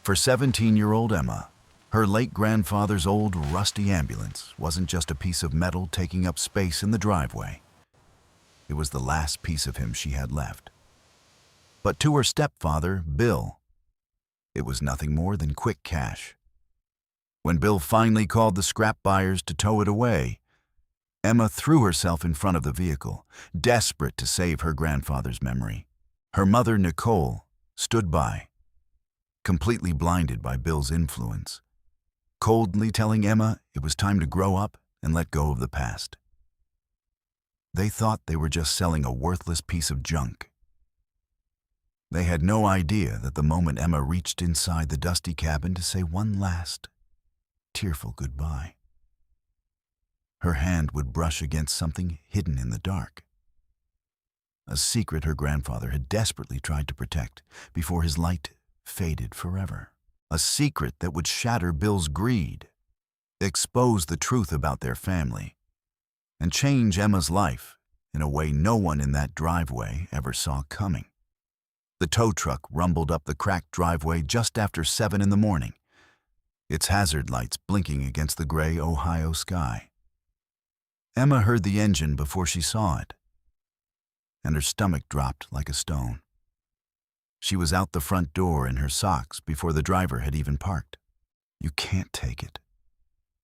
For 17-year-old Emma, her late grandfather's old rusty ambulance wasn't just a piece of metal taking up space in the driveway. It was the last piece of him she had left. But to her stepfather, Bill, it was nothing more than quick cash. When Bill finally called the scrap buyers to tow it away, Emma threw herself in front of the vehicle, desperate to save her grandfather's memory. Her mother, Nicole, stood by, completely blinded by Bill's influence, coldly telling Emma it was time to grow up and let go of the past. They thought they were just selling a worthless piece of junk. They had no idea that the moment Emma reached inside the dusty cabin to say one last, tearful goodbye, her hand would brush against something hidden in the dark. A secret her grandfather had desperately tried to protect before his light faded forever. A secret that would shatter Bill's greed, expose the truth about their family, and change Emma's life in a way no one in that driveway ever saw coming. The tow truck rumbled up the cracked driveway just after 7 in the morning, its hazard lights blinking against the gray Ohio sky. Emma heard the engine before she saw it, and her stomach dropped like a stone. She was out the front door in her socks before the driver had even parked. "You can't take it,"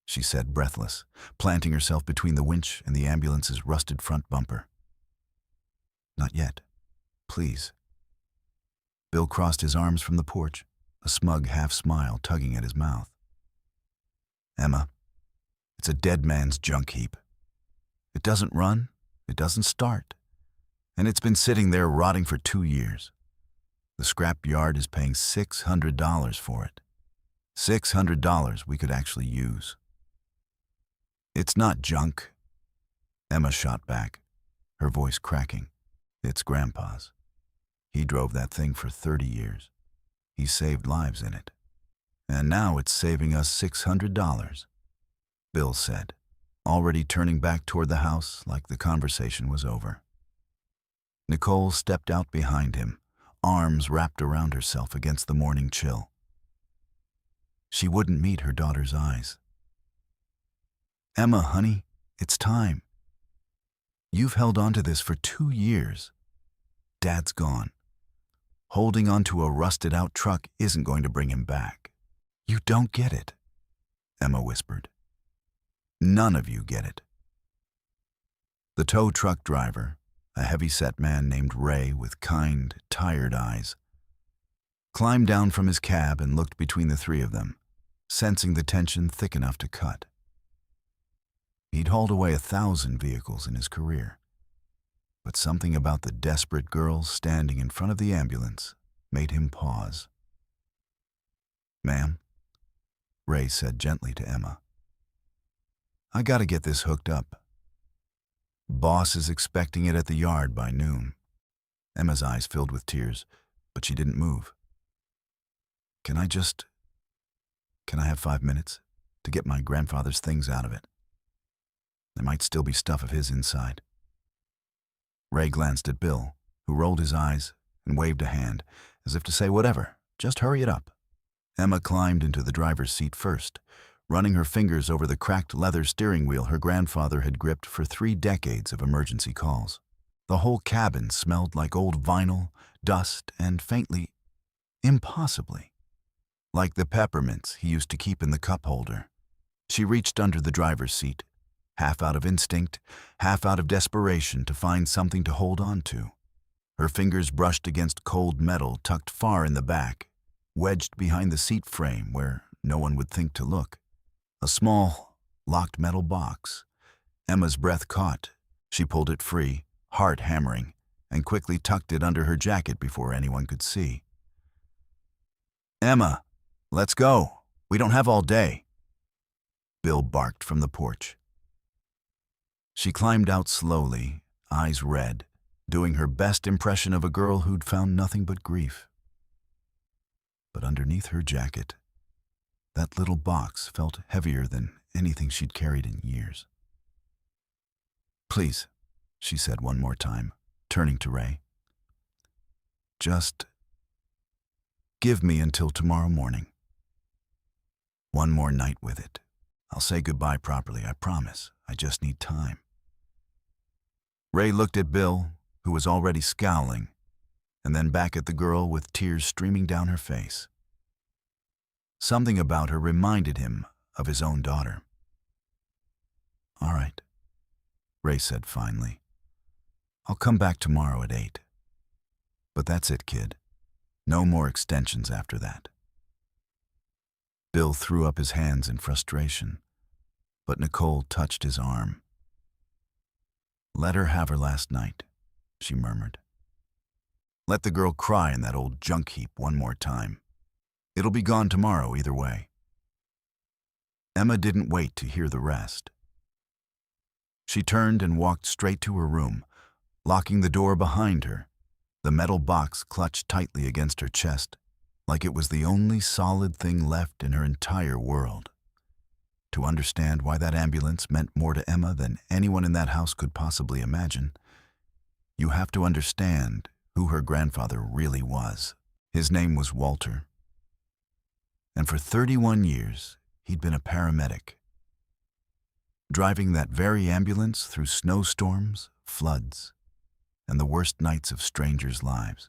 she said, breathless, planting herself between the winch and the ambulance's rusted front bumper. "Not yet. Please." Bill crossed his arms from the porch, a smug half-smile tugging at his mouth. "Emma, it's a dead man's junk heap. It doesn't run, it doesn't start, and it's been sitting there rotting for 2 years. The scrap yard is paying $600 for it. $600 we could actually use." "It's not junk," Emma shot back, her voice cracking. "It's Grandpa's. He drove that thing for 30 years. He saved lives in it. And now it's saving us $600, Bill said, already turning back toward the house like the conversation was over. Nicole stepped out behind him, arms wrapped around herself against the morning chill. She wouldn't meet her daughter's eyes. "Emma, honey, it's time. You've held on to this for 2 years. Dad's gone. Holding onto a rusted-out truck isn't going to bring him back. You don't get it," Emma whispered. "None of you get it." The tow truck driver, a heavy-set man named Ray with kind, tired eyes, climbed down from his cab and looked between the three of them, sensing the tension thick enough to cut. He'd hauled away 1,000 vehicles in his career, but something about the desperate girl standing in front of the ambulance made him pause. "Ma'am," Ray said gently to Emma, "I gotta get this hooked up. Boss is expecting it at the yard by noon." Emma's eyes filled with tears, but she didn't move. Can I have 5 minutes to get my grandfather's things out of it? There might still be stuff of his inside." Ray glanced at Bill, who rolled his eyes and waved a hand, as if to say, "Whatever, just hurry it up." Emma climbed into the driver's seat first, running her fingers over the cracked leather steering wheel her grandfather had gripped for 3 decades of emergency calls. The whole cabin smelled like old vinyl, dust, and faintly, impossibly, like the peppermints he used to keep in the cup holder. She reached under the driver's seat, half out of instinct, half out of desperation to find something to hold on to. Her fingers brushed against cold metal tucked far in the back, wedged behind the seat frame where no one would think to look. A small, locked metal box. Emma's breath caught. She pulled it free, heart hammering, and quickly tucked it under her jacket before anyone could see. "Emma, let's go. We don't have all day," Bill barked from the porch. She climbed out slowly, eyes red, doing her best impression of a girl who'd found nothing but grief. But underneath her jacket, that little box felt heavier than anything she'd carried in years. "Please," she said one more time, turning to Ray. "Just give me until tomorrow morning." One more night with it. I'll say goodbye properly, I promise. I just need time. Ray looked at Bill, who was already scowling, and then back at the girl with tears streaming down her face. Something about her reminded him of his own daughter. "All right," Ray said finally. "I'll come back tomorrow at 8. But that's it, kid. No more extensions after that." Bill threw up his hands in frustration, but Nicole touched his arm. "Let her have her last night," she murmured. "Let the girl cry in that old junk heap one more time. It'll be gone tomorrow either way." Emma didn't wait to hear the rest. She turned and walked straight to her room, locking the door behind her, the metal box clutched tightly against her chest, like it was the only solid thing left in her entire world. To understand why that ambulance meant more to Emma than anyone in that house could possibly imagine, you have to understand who her grandfather really was. His name was Walter. And for 31 years, he'd been a paramedic, driving that very ambulance through snowstorms, floods, and the worst nights of strangers' lives.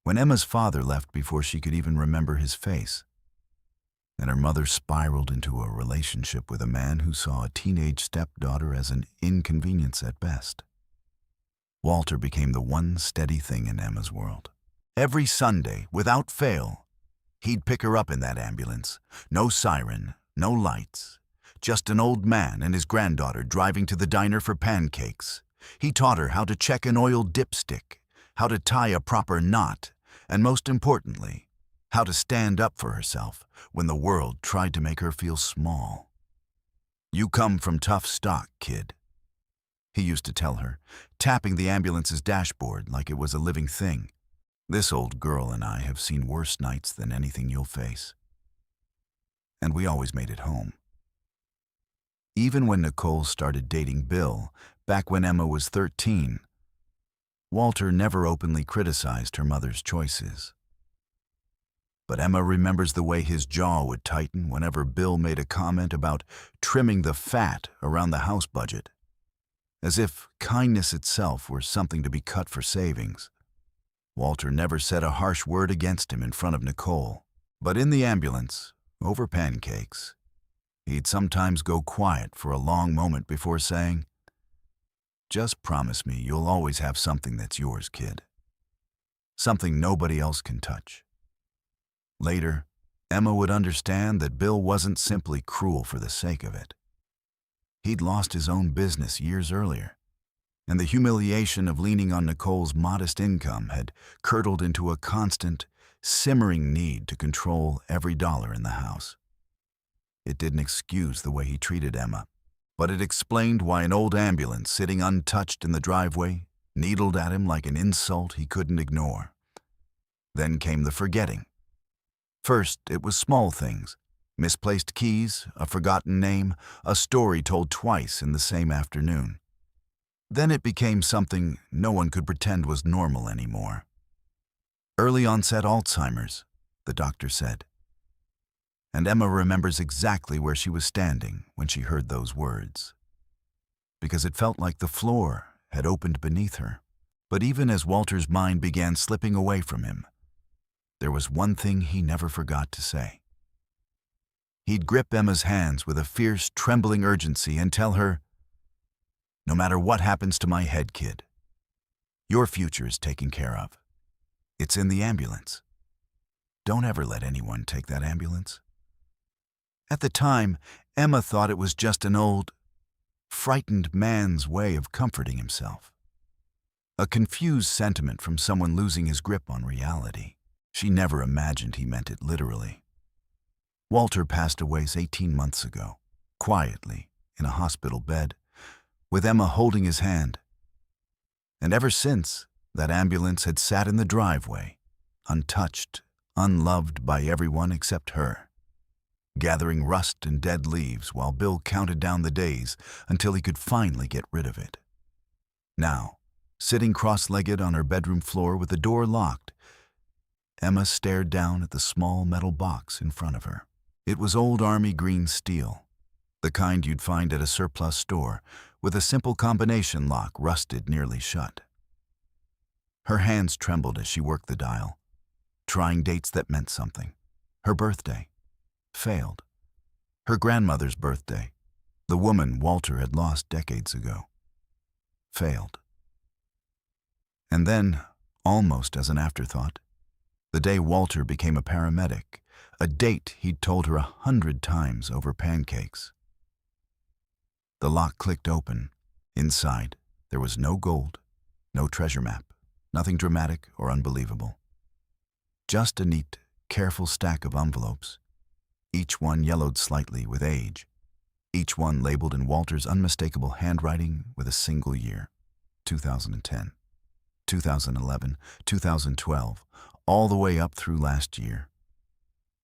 When Emma's father left before she could even remember his face, and her mother spiraled into a relationship with a man who saw a teenage stepdaughter as an inconvenience at best, Walter became the one steady thing in Emma's world. Every Sunday, without fail, he'd pick her up in that ambulance. No siren, no lights, just an old man and his granddaughter driving to the diner for pancakes. He taught her how to check an oil dipstick, how to tie a proper knot, and most importantly, how to stand up for herself when the world tried to make her feel small. "You come from tough stock, kid," he used to tell her, tapping the ambulance's dashboard like it was a living thing. "This old girl and I have seen worse nights than anything you'll face. And we always made it home." Even when Nicole started dating Bill, back when Emma was 13, Walter never openly criticized her mother's choices. But Emma remembers the way his jaw would tighten whenever Bill made a comment about trimming the fat around the house budget, as if kindness itself were something to be cut for savings. Walter never said a harsh word against him in front of Nicole, but in the ambulance, over pancakes, he'd sometimes go quiet for a long moment before saying, "Just promise me you'll always have something that's yours, kid. Something nobody else can touch." Later, Emma would understand that Bill wasn't simply cruel for the sake of it. He'd lost his own business years earlier, and the humiliation of leaning on Nicole's modest income had curdled into a constant, simmering need to control every dollar in the house. It didn't excuse the way he treated Emma, but it explained why an old ambulance sitting untouched in the driveway needled at him like an insult he couldn't ignore. Then came the forgetting. First, it was small things: misplaced keys, a forgotten name, a story told twice in the same afternoon. Then it became something no one could pretend was normal anymore. Early onset Alzheimer's, the doctor said. And Emma remembers exactly where she was standing when she heard those words, because it felt like the floor had opened beneath her. But even as Walter's mind began slipping away from him, there was one thing he never forgot to say. He'd grip Emma's hands with a fierce, trembling urgency and tell her, "No matter what happens to my head, kid, your future is taken care of. It's in the ambulance. Don't ever let anyone take that ambulance." At the time, Emma thought it was just an old, frightened man's way of comforting himself. A confused sentiment from someone losing his grip on reality. She never imagined he meant it literally. Walter passed away 18 months ago, quietly, in a hospital bed, with Emma holding his hand. And ever since, that ambulance had sat in the driveway, untouched, unloved by everyone except her, gathering rust and dead leaves while Bill counted down the days until he could finally get rid of it. Now, sitting cross-legged on her bedroom floor with the door locked, Emma stared down at the small metal box in front of her. It was old Army green steel, the kind you'd find at a surplus store, with a simple combination lock rusted nearly shut. Her hands trembled as she worked the dial, trying dates that meant something. Her birthday. Failed. Her grandmother's birthday. The woman Walter had lost decades ago. Failed. And then, almost as an afterthought, the day Walter became a paramedic, a date he'd told her 100 times over pancakes. The lock clicked open. Inside, there was no gold, no treasure map, nothing dramatic or unbelievable. Just a neat, careful stack of envelopes, each one yellowed slightly with age, each one labeled in Walter's unmistakable handwriting with a single year, 2010, 2011, 2012, all the way up through last year.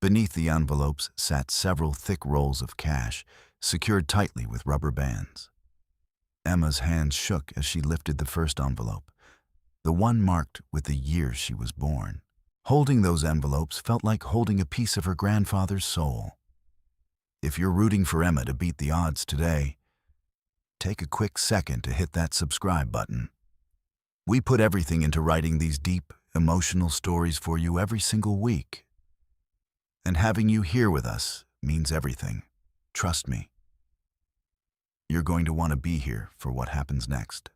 Beneath the envelopes sat several thick rolls of cash, secured tightly with rubber bands. Emma's hands shook as she lifted the first envelope, the one marked with the year she was born. Holding those envelopes felt like holding a piece of her grandfather's soul. If you're rooting for Emma to beat the odds today, take a quick second to hit that subscribe button. We put everything into writing these deep, emotional stories for you every single week. And having you here with us means everything. Trust me. You're going to want to be here for what happens next.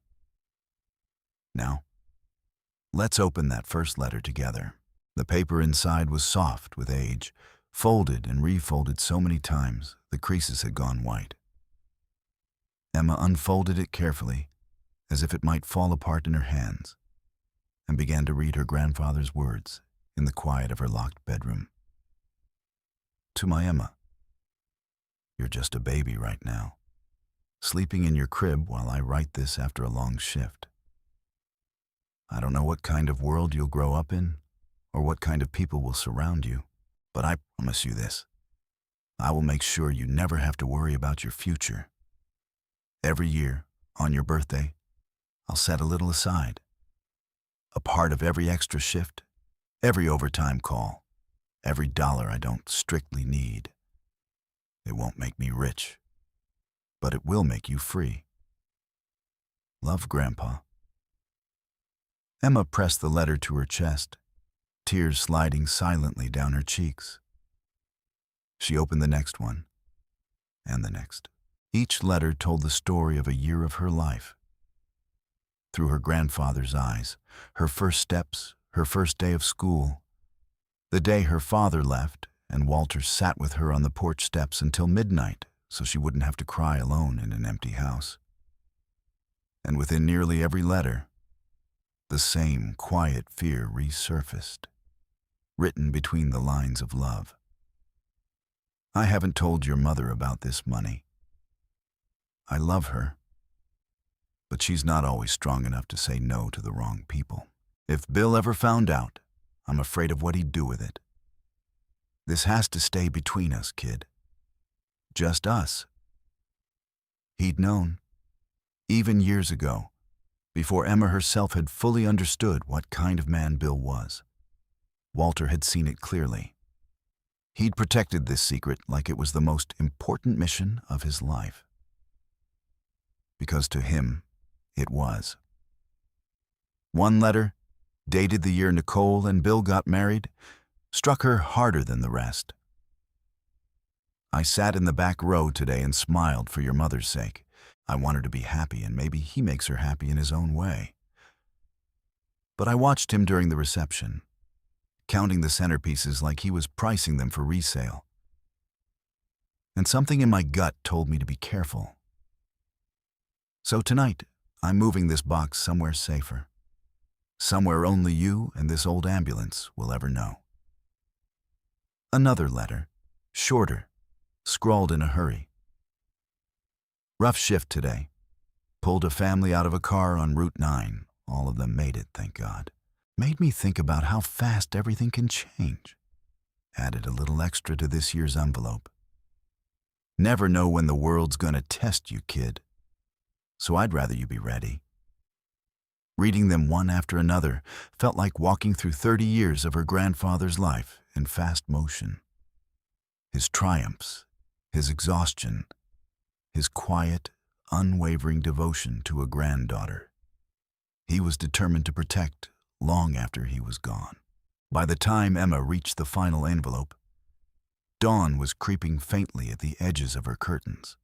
Now, let's open that first letter together. The paper inside was soft with age, folded and refolded so many times the creases had gone white. Emma unfolded it carefully, as if it might fall apart in her hands, and began to read her grandfather's words in the quiet of her locked bedroom. To my Emma, you're just a baby right now, sleeping in your crib while I write this after a long shift. I don't know what kind of world you'll grow up in, or what kind of people will surround you, but I promise you this. I will make sure you never have to worry about your future. Every year, on your birthday, I'll set a little aside. A part of every extra shift, every overtime call, every dollar I don't strictly need. It won't make me rich, but it will make you free. Love, Grandpa. Emma pressed the letter to her chest, tears sliding silently down her cheeks. She opened the next one, and the next. Each letter told the story of a year of her life. Through her grandfather's eyes, her first steps, her first day of school, the day her father left and Walter sat with her on the porch steps until midnight so she wouldn't have to cry alone in an empty house. And within nearly every letter, the same quiet fear resurfaced, written between the lines of love. I haven't told your mother about this money. I love her, but she's not always strong enough to say no to the wrong people. If Bill ever found out, I'm afraid of what he'd do with it. This has to stay between us, kid. Just us. He'd known, even years ago, before Emma herself had fully understood what kind of man Bill was. Walter had seen it clearly. He'd protected this secret like it was the most important mission of his life. Because to him, it was. One letter, dated the year Nicole and Bill got married, struck her harder than the rest. I sat in the back row today and smiled for your mother's sake. I want her to be happy, and maybe he makes her happy in his own way. But I watched him during the reception, counting the centerpieces like he was pricing them for resale. And something in my gut told me to be careful. So tonight, I'm moving this box somewhere safer. Somewhere only you and this old ambulance will ever know. Another letter, shorter, scrawled in a hurry. Rough shift today. Pulled a family out of a car on Route 9. All of them made it, thank God. Made me think about how fast everything can change. Added a little extra to this year's envelope. Never know when the world's gonna test you, kid. So I'd rather you be ready. Reading them one after another felt like walking through 30 years of her grandfather's life in fast motion. his triumphs, his exhaustion, his quiet, unwavering devotion to a granddaughter. He was determined to protect long after he was gone. By the time Emma reached the final envelope, dawn was creeping faintly at the edges of her curtains.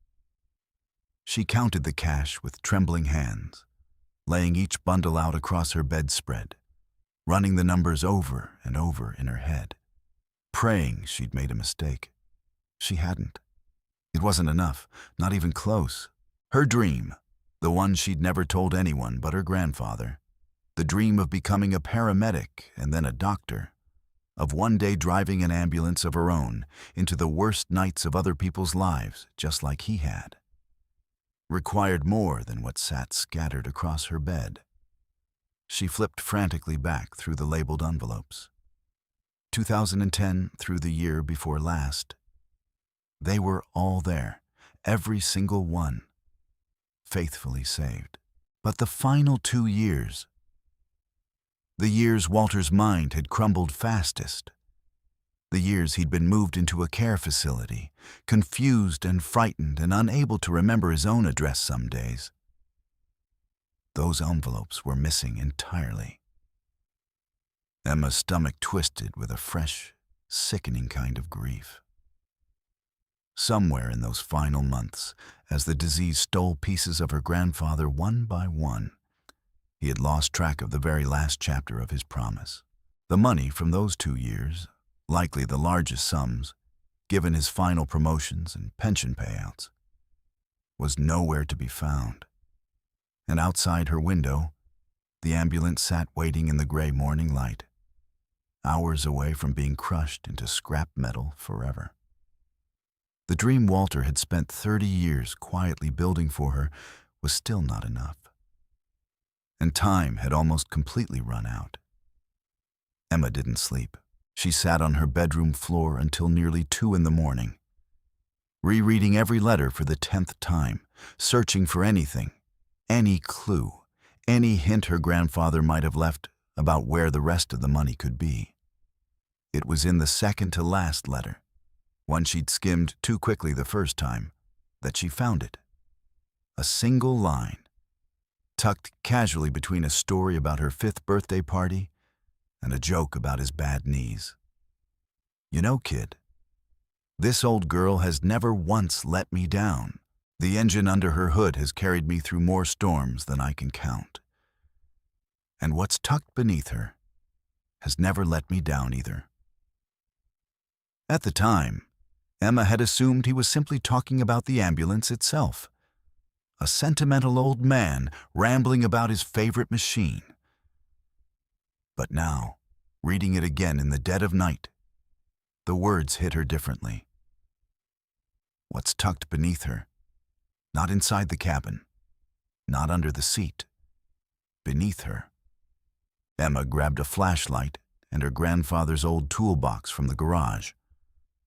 She counted the cash with trembling hands, laying each bundle out across her bedspread, running the numbers over and over in her head, praying she'd made a mistake. She hadn't. It wasn't enough, not even close. Her dream, the one she'd never told anyone but her grandfather, the dream of becoming a paramedic and then a doctor, of one day driving an ambulance of her own into the worst nights of other people's lives, just like he had, required more than what sat scattered across her bed. She flipped frantically back through the labeled envelopes. 2010 through the year before last. They were all there, every single one, faithfully saved. But the final 2 years, the years Walter's mind had crumbled fastest, the years he'd been moved into a care facility, confused and frightened and unable to remember his own address some days, those envelopes were missing entirely. Emma's stomach twisted with a fresh, sickening kind of grief. Somewhere in those final months, as the disease stole pieces of her grandfather one by one, he had lost track of the very last chapter of his promise. The money from those 2 years, likely the largest sums, given his final promotions and pension payouts, was nowhere to be found. And outside her window, the ambulance sat waiting in the gray morning light, hours away from being crushed into scrap metal forever. The dream Walter had spent 30 years quietly building for her was still not enough. And time had almost completely run out. Emma didn't sleep. She sat on her bedroom floor until nearly 2 in the morning, rereading every letter for the 10th time, searching for anything, any clue, any hint her grandfather might have left about where the rest of the money could be. It was in the second-to-last letter, one she'd skimmed too quickly the first time, that she found it. A single line, tucked casually between a story about her 5th birthday party and a joke about his bad knees. "You know, kid, this old girl has never once let me down. The engine under her hood has carried me through more storms than I can count. And what's tucked beneath her has never let me down either." At the time, Emma had assumed he was simply talking about the ambulance itself. A sentimental old man rambling about his favorite machine. But now, reading it again in the dead of night, the words hit her differently. What's tucked beneath her? Not inside the cabin, not under the seat, beneath her. Emma grabbed a flashlight and her grandfather's old toolbox from the garage,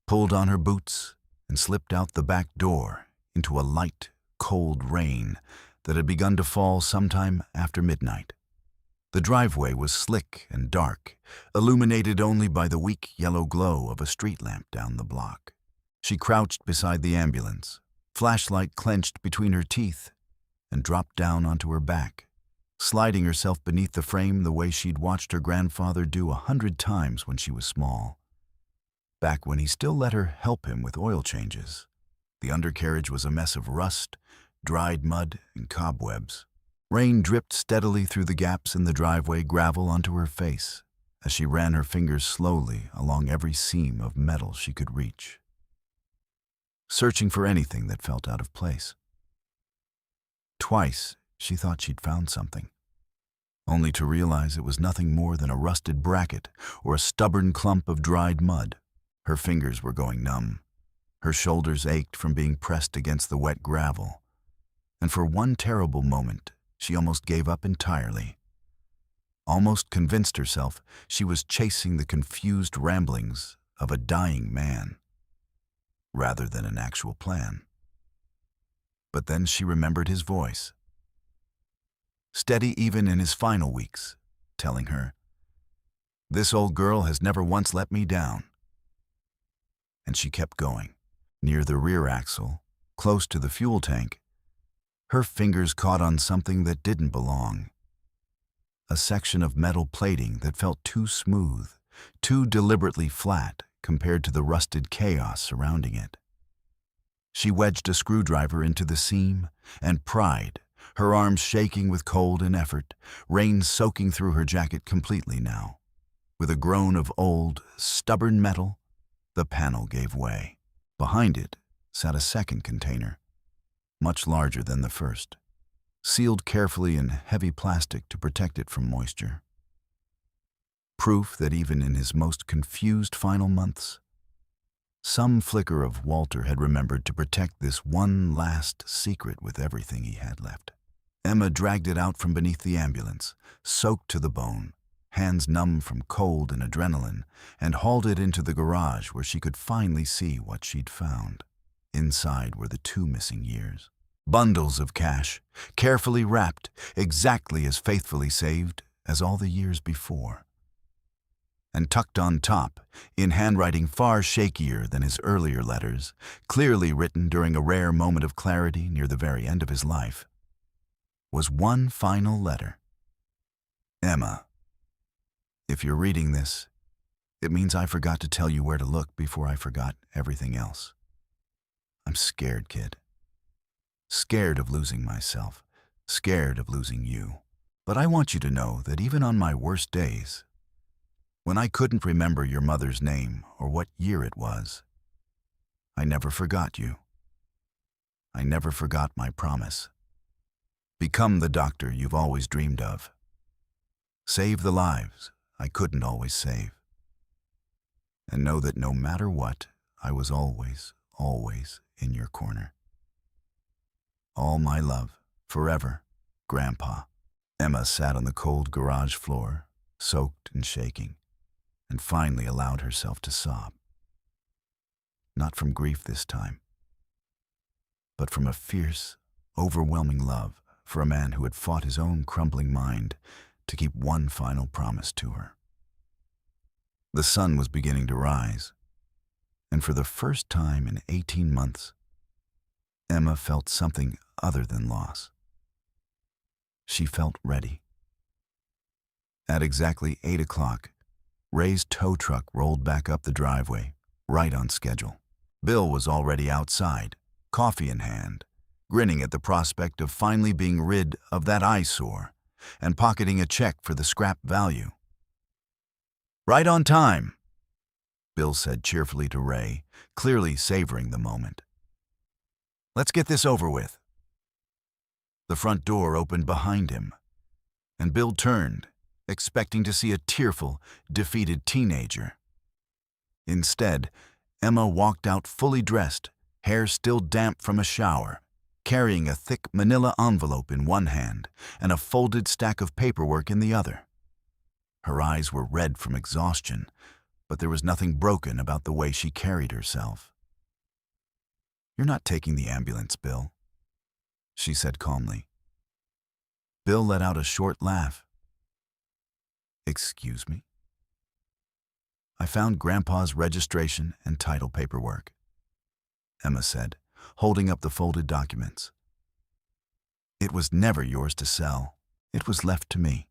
pulled on her boots, and slipped out the back door into a light, cold rain that had begun to fall sometime after midnight. The driveway was slick and dark, illuminated only by the weak yellow glow of a street lamp down the block. She crouched beside the ambulance, flashlight clenched between her teeth, and dropped down onto her back, sliding herself beneath the frame the way she'd watched her grandfather do 100 times when she was small. Back when he still let her help him with oil changes, the undercarriage was a mess of rust, dried mud, and cobwebs. Rain dripped steadily through the gaps in the driveway gravel onto her face as she ran her fingers slowly along every seam of metal she could reach, searching for anything that felt out of place. Twice, she thought she'd found something, only to realize it was nothing more than a rusted bracket or a stubborn clump of dried mud. Her fingers were going numb. Her shoulders ached from being pressed against the wet gravel. And for one terrible moment, she almost gave up entirely. Almost convinced herself she was chasing the confused ramblings of a dying man, rather than an actual plan. But then she remembered his voice, steady even in his final weeks, telling her, "This old girl has never once let me down." And she kept going. Near the rear axle, close to the fuel tank, her fingers caught on something that didn't belong. A section of metal plating that felt too smooth, too deliberately flat compared to the rusted chaos surrounding it. She wedged a screwdriver into the seam and pried, her arms shaking with cold and effort, rain soaking through her jacket completely now. With a groan of old, stubborn metal, the panel gave way. Behind it sat a second container, much larger than the first, sealed carefully in heavy plastic to protect it from moisture. Proof that even in his most confused final months, some flicker of Walter had remembered to protect this one last secret with everything he had left. Emma dragged it out from beneath the ambulance, soaked to the bone, hands numb from cold and adrenaline, and hauled it into the garage where she could finally see what she'd found. Inside were the 2 missing years. Bundles of cash, carefully wrapped, exactly as faithfully saved as all the years before. And tucked on top, in handwriting far shakier than his earlier letters, clearly written during a rare moment of clarity near the very end of his life, was one final letter. Emma, if you're reading this, it means I forgot to tell you where to look before I forgot everything else. I'm scared, kid. Scared of losing myself, scared of losing you. But I want you to know that even on my worst days, when I couldn't remember your mother's name or what year it was, I never forgot you. I never forgot my promise. Become the doctor you've always dreamed of. Save the lives I couldn't always save. And know that no matter what, I was always, always in your corner. All my love, forever, Grandpa. Emma sat on the cold garage floor, soaked and shaking, and finally allowed herself to sob. Not from grief this time, but from a fierce, overwhelming love for a man who had fought his own crumbling mind to keep one final promise to her. The sun was beginning to rise, and for the first time in 18 months, Emma felt something other than loss. She felt ready. At exactly 8 o'clock, Ray's tow truck rolled back up the driveway, right on schedule. Bill was already outside, coffee in hand, grinning at the prospect of finally being rid of that eyesore and pocketing a check for the scrap value. Right on time, Bill said cheerfully to Ray, clearly savoring the moment. Let's get this over with. The front door opened behind him, and Bill turned, expecting to see a tearful, defeated teenager. Instead, Emma walked out fully dressed, hair still damp from a shower, carrying a thick manila envelope in one hand and a folded stack of paperwork in the other. Her eyes were red from exhaustion, but there was nothing broken about the way she carried herself. "You're not taking the ambulance, Bill," she said calmly. Bill let out a short laugh. "Excuse me?" "I found Grandpa's registration and title paperwork," Emma said, holding up the folded documents. "It was never yours to sell. It was left to me.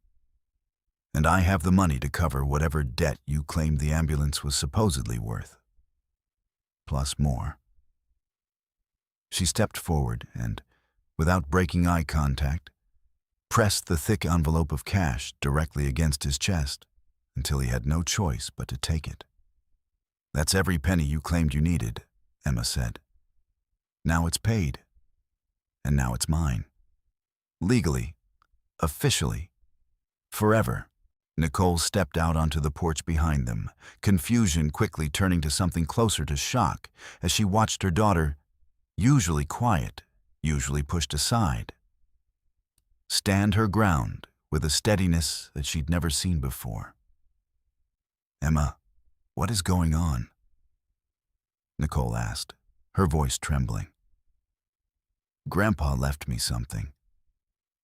And I have the money to cover whatever debt you claimed the ambulance was supposedly worth. Plus more." She stepped forward and, without breaking eye contact, pressed the thick envelope of cash directly against his chest until he had no choice but to take it. "That's every penny you claimed you needed," Emma said. "Now it's paid. And now it's mine. Legally, officially, forever." Nicole stepped out onto the porch behind them, confusion quickly turning to something closer to shock as she watched her daughter, usually quiet, usually pushed aside, stand her ground with a steadiness that she'd never seen before. "Emma, what is going on?" Nicole asked, her voice trembling. "Grandpa left me something,"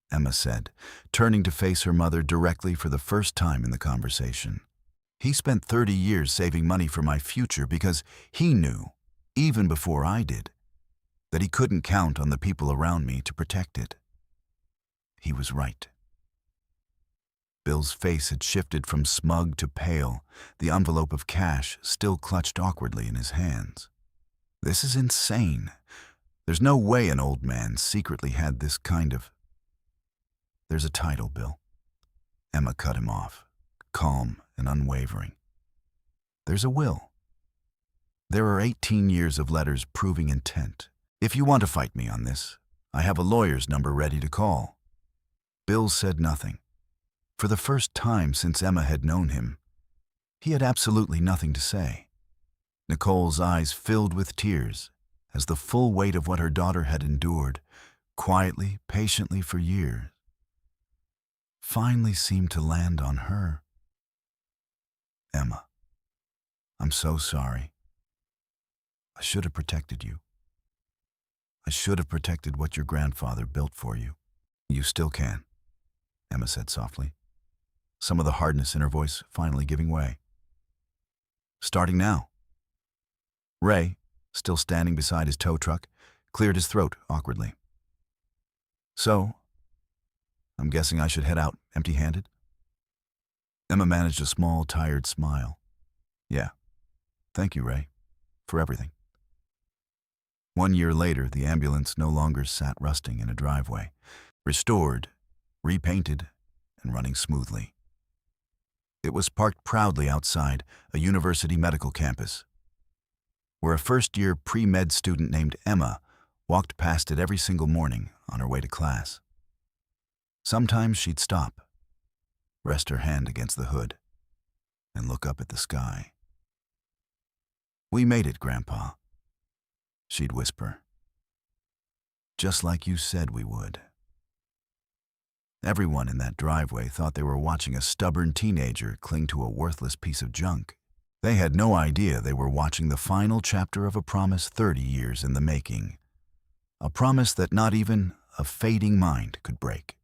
Emma said, turning to face her mother directly for the first time in the conversation. He spent 30 years saving money for my future because he knew, even before I did, that he couldn't count on the people around me to protect it. He was right. Bill's face had shifted from smug to pale, the envelope of cash still clutched awkwardly in his hands. This is insane. There's no way an old man secretly had this kind of... There's a title, Bill. Emma cut him off, calm and unwavering. There's a will. There are 18 years of letters proving intent. If you want to fight me on this, I have a lawyer's number ready to call. Bill said nothing. For the first time since Emma had known him, he had absolutely nothing to say. Nicole's eyes filled with tears as the full weight of what her daughter had endured, quietly, patiently for years, finally seemed to land on her. Emma, I'm so sorry. I should have protected you. I should have protected what your grandfather built for you. You still can, Emma said softly, some of the hardness in her voice finally giving way. Starting now. Ray, still standing beside his tow truck, cleared his throat awkwardly. So, I'm guessing I should head out empty-handed? Emma managed a small, tired smile. Yeah. Thank you, Ray, for everything. 1 year later, the ambulance no longer sat rusting in a driveway, restored, repainted, and running smoothly. It was parked proudly outside a university medical campus, where a first-year pre-med student named Emma walked past it every single morning on her way to class. Sometimes she'd stop, rest her hand against the hood, and look up at the sky. "We made it, Grandpa," she'd whisper. "Just like you said we would." Everyone in that driveway thought they were watching a stubborn teenager cling to a worthless piece of junk. They had no idea they were watching the final chapter of a promise 30 years in the making. A promise that not even a fading mind could break.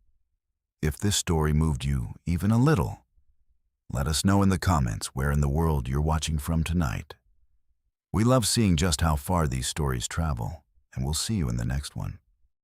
If this story moved you even a little, let us know in the comments where in the world you're watching from tonight. We love seeing just how far these stories travel, and we'll see you in the next one.